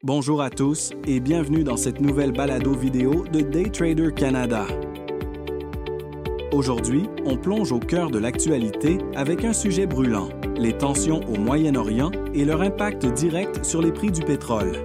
Bonjour à tous et bienvenue dans cette nouvelle balado vidéo de Daytrader Canada. Aujourd'hui, on plonge au cœur de l'actualité avec un sujet brûlant, les tensions au Moyen-Orient et leur impact direct sur les prix du pétrole.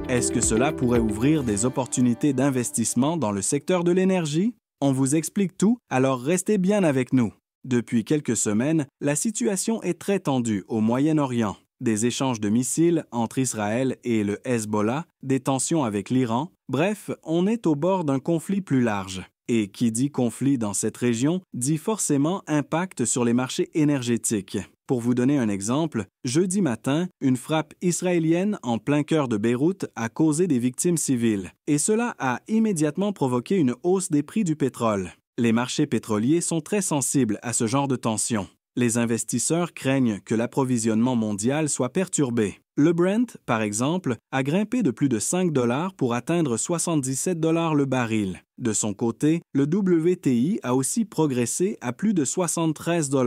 Est-ce que cela pourrait ouvrir des opportunités d'investissement dans le secteur de l'énergie? On vous explique tout, alors restez bien avec nous. Depuis quelques semaines, la situation est très tendue au Moyen-Orient. Des échanges de missiles entre Israël et le Hezbollah, des tensions avec l'Iran, bref, on est au bord d'un conflit plus large. Et qui dit conflit dans cette région dit forcément impact sur les marchés énergétiques. Pour vous donner un exemple, jeudi matin, une frappe israélienne en plein cœur de Beyrouth a causé des victimes civiles, et cela a immédiatement provoqué une hausse des prix du pétrole. Les marchés pétroliers sont très sensibles à ce genre de tensions. Les investisseurs craignent que l'approvisionnement mondial soit perturbé. Le Brent, par exemple, a grimpé de plus de 5 $ pour atteindre 77 $ le baril. De son côté, le WTI a aussi progressé à plus de 73 $.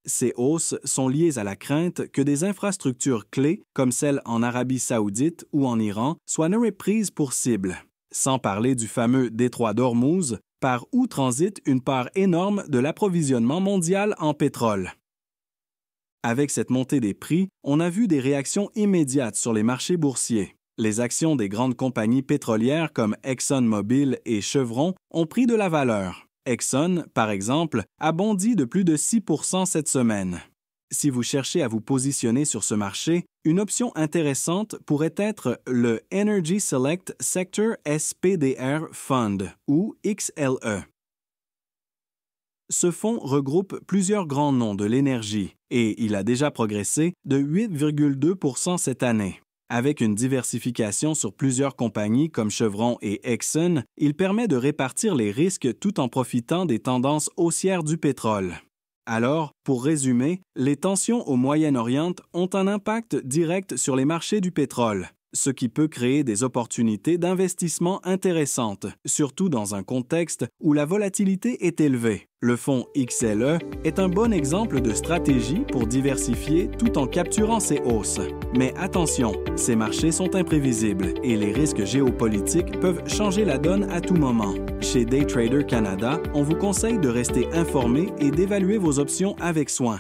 Ces hausses sont liées à la crainte que des infrastructures clés, comme celles en Arabie saoudite ou en Iran, soient prises pour cible. Sans parler du fameux détroit d'Ormuz, par où transite une part énorme de l'approvisionnement mondial en pétrole. Avec cette montée des prix, on a vu des réactions immédiates sur les marchés boursiers. Les actions des grandes compagnies pétrolières comme ExxonMobil et Chevron ont pris de la valeur. Exxon, par exemple, a bondi de plus de 6 % cette semaine. Si vous cherchez à vous positionner sur ce marché, une option intéressante pourrait être le Energy Select Sector SPDR Fund, ou XLE. Ce fonds regroupe plusieurs grands noms de l'énergie et il a déjà progressé de 8,2 % cette année. Avec une diversification sur plusieurs compagnies comme Chevron et Exxon, il permet de répartir les risques tout en profitant des tendances haussières du pétrole. Alors, pour résumer, les tensions au Moyen-Orient ont un impact direct sur les marchés du pétrole, ce qui peut créer des opportunités d'investissement intéressantes, surtout dans un contexte où la volatilité est élevée. Le fonds XLE est un bon exemple de stratégie pour diversifier tout en capturant ces hausses. Mais attention, ces marchés sont imprévisibles et les risques géopolitiques peuvent changer la donne à tout moment. Chez Daytrader Canada, on vous conseille de rester informé et d'évaluer vos options avec soin.